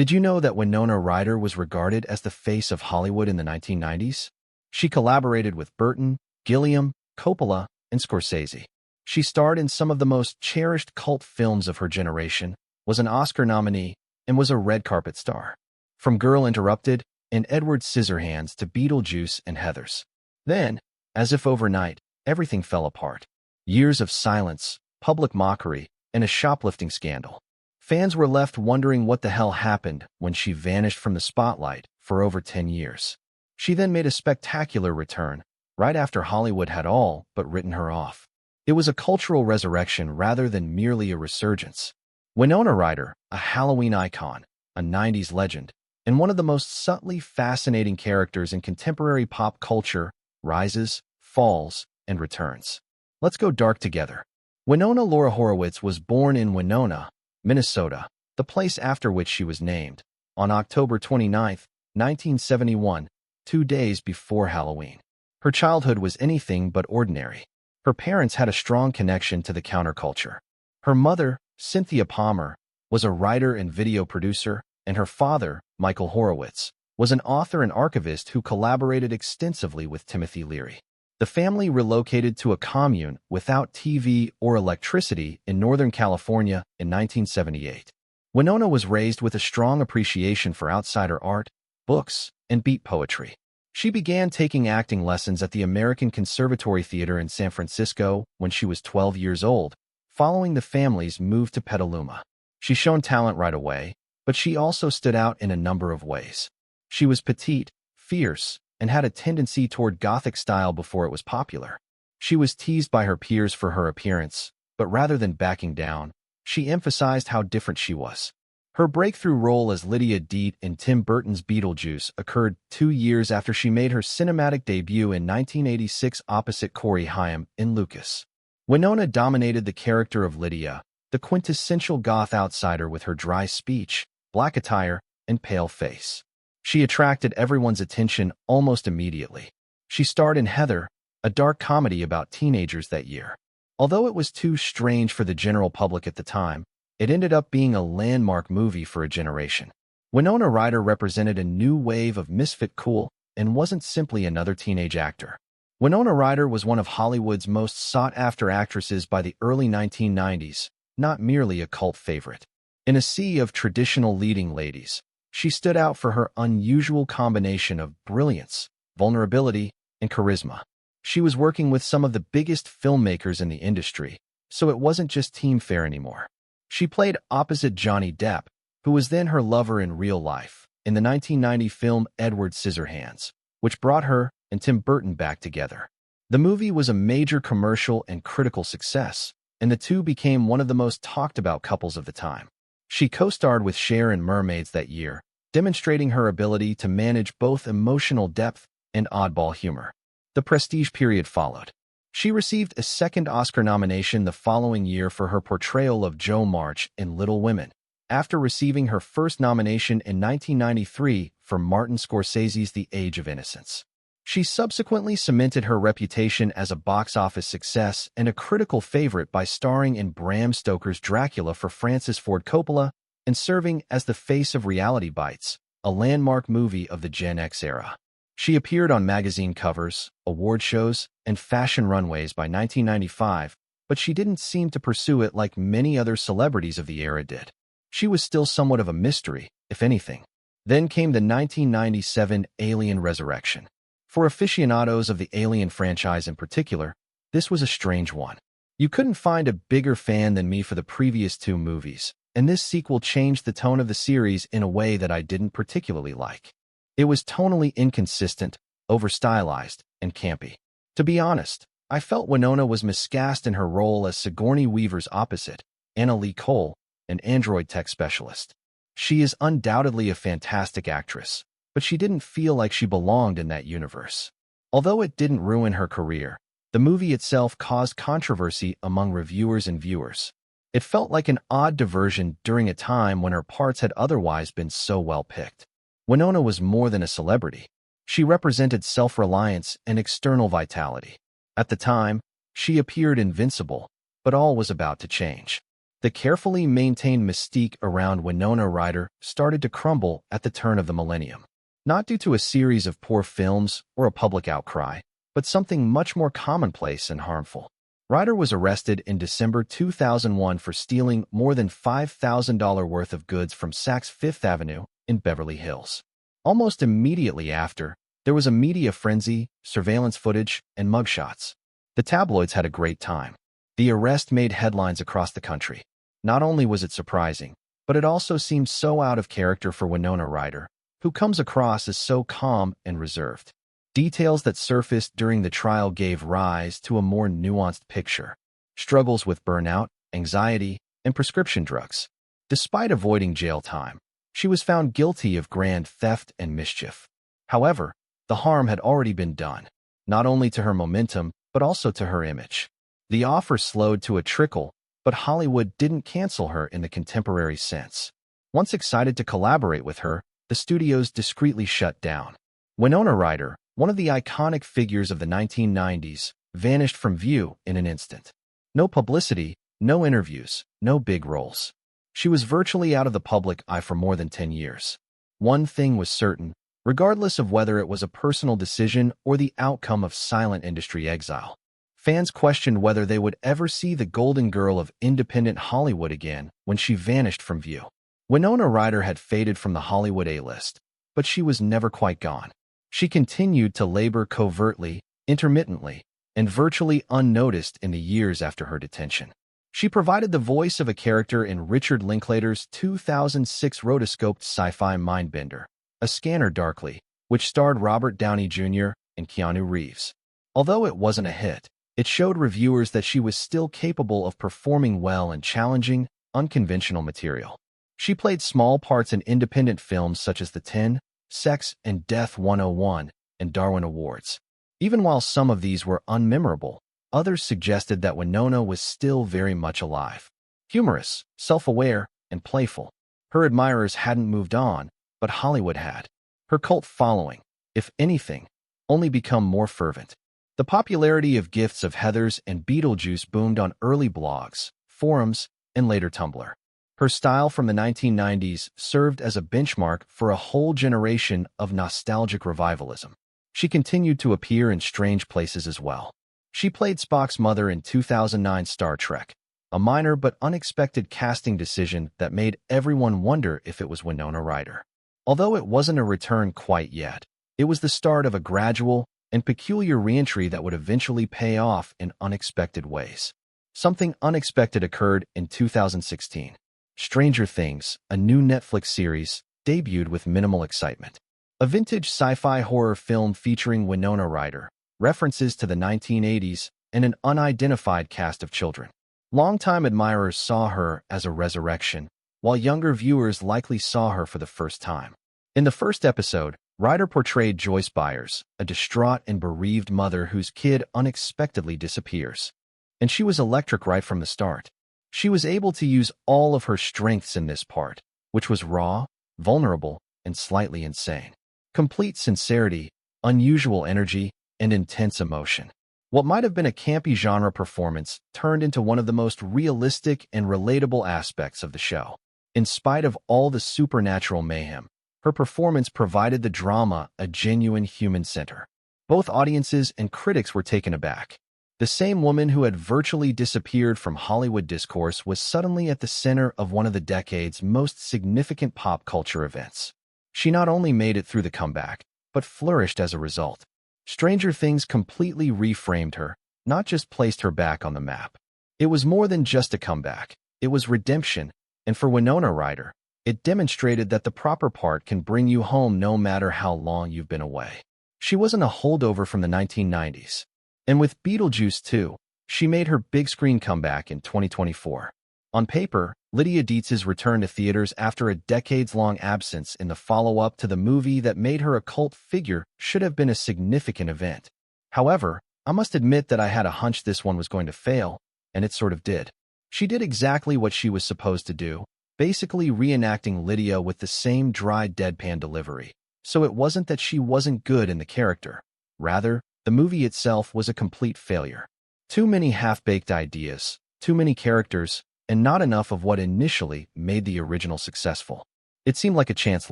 Did you know that Winona Ryder was regarded as the face of Hollywood in the 1990s? She collaborated with Burton, Gilliam, Coppola, and Scorsese. She starred in some of the most cherished cult films of her generation, was an Oscar nominee, and was a red carpet star. From Girl Interrupted and Edward Scissorhands to Beetlejuice and Heathers. Then, as if overnight, everything fell apart. Years of silence, public mockery, and a shoplifting scandal. Fans were left wondering what the hell happened when she vanished from the spotlight for over 10 years. She then made a spectacular return, right after Hollywood had all but written her off. It was a cultural resurrection rather than merely a resurgence. Winona Ryder, a Halloween icon, a 90s legend, and one of the most subtly fascinating characters in contemporary pop culture, rises, falls, and returns. Let's go dark together. Winona Laura Horowitz was born in Winona, Minnesota, the place after which she was named, on October 29, 1971, 2 days before Halloween. Her childhood was anything but ordinary. Her parents had a strong connection to the counterculture. Her mother, Cynthia Palmer, was a writer and video producer, and her father, Michael Horowitz, was an author and archivist who collaborated extensively with Timothy Leary. The family relocated to a commune without TV or electricity in Northern California in 1978. Winona was raised with a strong appreciation for outsider art, books, and beat poetry. She began taking acting lessons at the American Conservatory Theater in San Francisco when she was 12 years old, following the family's move to Petaluma. She showed talent right away, but she also stood out in a number of ways. She was petite, fierce, and had a tendency toward Gothic style before it was popular. She was teased by her peers for her appearance, but rather than backing down, she emphasized how different she was. Her breakthrough role as Lydia Deet in Tim Burton's Beetlejuice occurred 2 years after she made her cinematic debut in 1986 opposite Corey Haim in Lucas. Winona dominated the character of Lydia, the quintessential goth outsider with her dry speech, black attire, and pale face. She attracted everyone's attention almost immediately. She starred in Heather, a dark comedy about teenagers that year. Although it was too strange for the general public at the time, it ended up being a landmark movie for a generation. Winona Ryder represented a new wave of misfit cool and wasn't simply another teenage actor. Winona Ryder was one of Hollywood's most sought-after actresses by the early 1990s, not merely a cult favorite. In a sea of traditional leading ladies, she stood out for her unusual combination of brilliance, vulnerability, and charisma. She was working with some of the biggest filmmakers in the industry, so it wasn't just team fare anymore. She played opposite Johnny Depp, who was then her lover in real life, in the 1990 film Edward Scissorhands, which brought her and Tim Burton back together. The movie was a major commercial and critical success, and the two became one of the most talked-about couples of the time. She co-starred with Cher in Mermaids that year, demonstrating her ability to manage both emotional depth and oddball humor. The prestige period followed. She received a second Oscar nomination the following year for her portrayal of Jo March in Little Women, after receiving her first nomination in 1993 for Martin Scorsese's The Age of Innocence. She subsequently cemented her reputation as a box office success and a critical favorite by starring in Bram Stoker's Dracula for Francis Ford Coppola and serving as the face of Reality Bites, a landmark movie of the Gen X era. She appeared on magazine covers, award shows, and fashion runways by 1995, but she didn't seem to pursue it like many other celebrities of the era did. She was still somewhat of a mystery, if anything. Then came the 1997 Alien Resurrection. For aficionados of the Alien franchise in particular, this was a strange one. You couldn't find a bigger fan than me for the previous 2 movies, and this sequel changed the tone of the series in a way that I didn't particularly like. It was tonally inconsistent, over-stylized, and campy. To be honest, I felt Winona was miscast in her role as Sigourney Weaver's opposite, Anna Lee Cole, an android tech specialist. She is undoubtedly a fantastic actress, but she didn't feel like she belonged in that universe. Although it didn't ruin her career, the movie itself caused controversy among reviewers and viewers. It felt like an odd diversion during a time when her parts had otherwise been so well picked. Winona was more than a celebrity. She represented self-reliance and external vitality. At the time, she appeared invincible, but all was about to change. The carefully maintained mystique around Winona Ryder started to crumble at the turn of the millennium. Not due to a series of poor films or a public outcry, but something much more commonplace and harmful. Ryder was arrested in December 2001 for stealing more than $5,000 worth of goods from Saks Fifth Avenue in Beverly Hills. Almost immediately after, there was a media frenzy, surveillance footage, and mugshots. The tabloids had a great time. The arrest made headlines across the country. Not only was it surprising, but it also seemed so out of character for Winona Ryder, who comes across as so calm and reserved. Details that surfaced during the trial gave rise to a more nuanced picture. Struggles with burnout, anxiety, and prescription drugs. Despite avoiding jail time, she was found guilty of grand theft and mischief. However, the harm had already been done, not only to her momentum, but also to her image. The offer slowed to a trickle, but Hollywood didn't cancel her in the contemporary sense. Once excited to collaborate with her, the studios discreetly shut down. Winona Ryder, one of the iconic figures of the 1990s, vanished from view in an instant. No publicity, no interviews, no big roles. She was virtually out of the public eye for more than 10 years. One thing was certain, regardless of whether it was a personal decision or the outcome of silent industry exile. Fans questioned whether they would ever see the golden girl of independent Hollywood again when she vanished from view. Winona Ryder had faded from the Hollywood A-list, but she was never quite gone. She continued to labor covertly, intermittently, and virtually unnoticed in the years after her detention. She provided the voice of a character in Richard Linklater's 2006 rotoscoped sci-fi Mindbender, A Scanner Darkly, which starred Robert Downey Jr. and Keanu Reeves. Although it wasn't a hit, it showed reviewers that she was still capable of performing well in challenging, unconventional material. She played small parts in independent films such as The 10, Sex and Death 101, and Darwin Awards. Even while some of these were unmemorable, others suggested that Winona was still very much alive. Humorous, self-aware, and playful. Her admirers hadn't moved on, but Hollywood had. Her cult following, if anything, only become more fervent. The popularity of Gifts of Heathers and Beetlejuice boomed on early blogs, forums, and later Tumblr. Her style from the 1990s served as a benchmark for a whole generation of nostalgic revivalism. She continued to appear in strange places as well. She played Spock's mother in 2009 Star Trek, a minor but unexpected casting decision that made everyone wonder if it was Winona Ryder. Although it wasn't a return quite yet, it was the start of a gradual and peculiar reentry that would eventually pay off in unexpected ways. Something unexpected occurred in 2016. Stranger Things, a new Netflix series, debuted with minimal excitement. A vintage sci-fi horror film featuring Winona Ryder, references to the 1980s, and an unidentified cast of children. Longtime admirers saw her as a resurrection, while younger viewers likely saw her for the first time. In the first episode, Ryder portrayed Joyce Byers, a distraught and bereaved mother whose kid unexpectedly disappears. And she was electric right from the start. She was able to use all of her strengths in this part, which was raw, vulnerable, and slightly insane. Complete sincerity, unusual energy, and intense emotion. What might have been a campy genre performance turned into one of the most realistic and relatable aspects of the show. In spite of all the supernatural mayhem, her performance provided the drama a genuine human center. Both audiences and critics were taken aback. The same woman who had virtually disappeared from Hollywood discourse was suddenly at the center of one of the decade's most significant pop culture events. She not only made it through the comeback, but flourished as a result. Stranger Things completely reframed her, not just placed her back on the map. It was more than just a comeback. It was redemption, and for Winona Ryder, it demonstrated that the proper part can bring you home no matter how long you've been away. She wasn't a holdover from the 1990s. And with Beetlejuice 2, she made her big-screen comeback in 2024. On paper, Lydia Dietz's return to theaters after a decades-long absence in the follow-up to the movie that made her a cult figure should have been a significant event. However, I must admit that I had a hunch this one was going to fail, and it sort of did. She did exactly what she was supposed to do, basically reenacting Lydia with the same dry deadpan delivery. So it wasn't that she wasn't good in the character. Rather, the movie itself was a complete failure. Too many half-baked ideas, too many characters, and not enough of what initially made the original successful. It seemed like a chance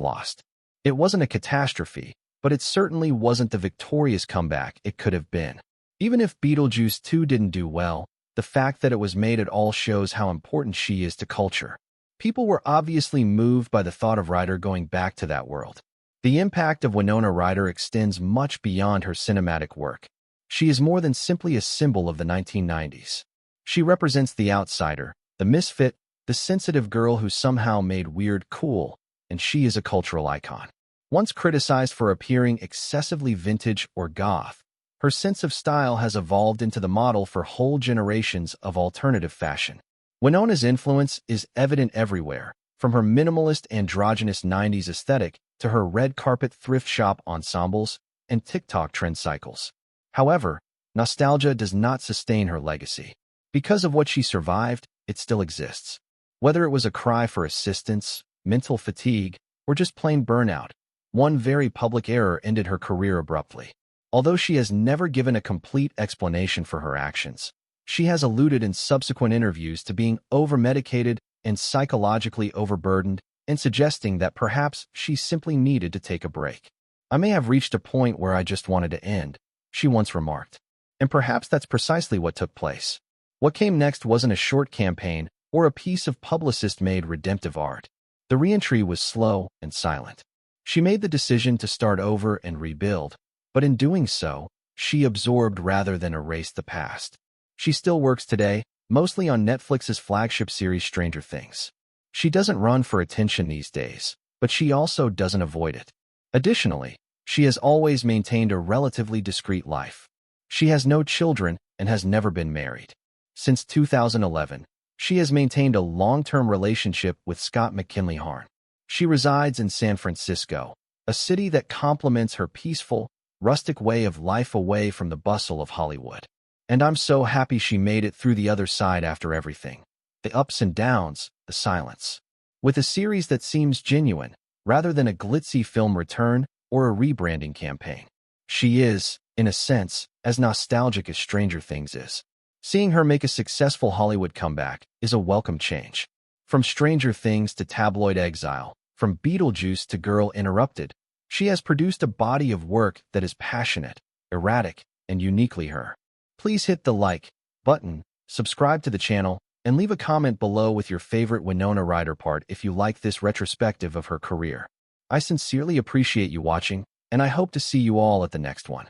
lost. It wasn't a catastrophe, but it certainly wasn't the victorious comeback it could have been. Even if Beetlejuice 2 didn't do well, the fact that it was made at all shows how important she is to culture. People were obviously moved by the thought of Ryder going back to that world. The impact of Winona Ryder extends much beyond her cinematic work. She is more than simply a symbol of the 1990s. She represents the outsider, the misfit, the sensitive girl who somehow made weird cool, and she is a cultural icon. Once criticized for appearing excessively vintage or goth, her sense of style has evolved into the model for whole generations of alternative fashion. Winona's influence is evident everywhere, from her minimalist androgynous 90s aesthetic to her red carpet thrift shop ensembles and TikTok trend cycles. However, nostalgia does not sustain her legacy. Because of what she survived, it still exists. Whether it was a cry for assistance, mental fatigue, or just plain burnout, one very public error ended her career abruptly. Although she has never given a complete explanation for her actions, she has alluded in subsequent interviews to being over-medicated and psychologically overburdened, and suggesting that perhaps she simply needed to take a break. "I may have reached a point where I just wanted to end," she once remarked. And perhaps that's precisely what took place. What came next wasn't a short campaign or a piece of publicist-made redemptive art. The re-entry was slow and silent. She made the decision to start over and rebuild, but in doing so, she absorbed rather than erased the past. She still works today, mostly on Netflix's flagship series Stranger Things. She doesn't run for attention these days, but she also doesn't avoid it. Additionally, she has always maintained a relatively discreet life. She has no children and has never been married. Since 2011, she has maintained a long-term relationship with Scott McKinley Harn. She resides in San Francisco, a city that complements her peaceful, rustic way of life away from the bustle of Hollywood. And I'm so happy she made it through the other side after everything. The ups and downs, the silence. With a series that seems genuine, rather than a glitzy film return or a rebranding campaign. She is, in a sense, as nostalgic as Stranger Things is. Seeing her make a successful Hollywood comeback is a welcome change. From Stranger Things to tabloid exile, from Beetlejuice to Girl Interrupted, she has produced a body of work that is passionate, erratic, and uniquely her. Please hit the like button, subscribe to the channel, and leave a comment below with your favorite Winona Ryder part if you like this retrospective of her career. I sincerely appreciate you watching, and I hope to see you all at the next one.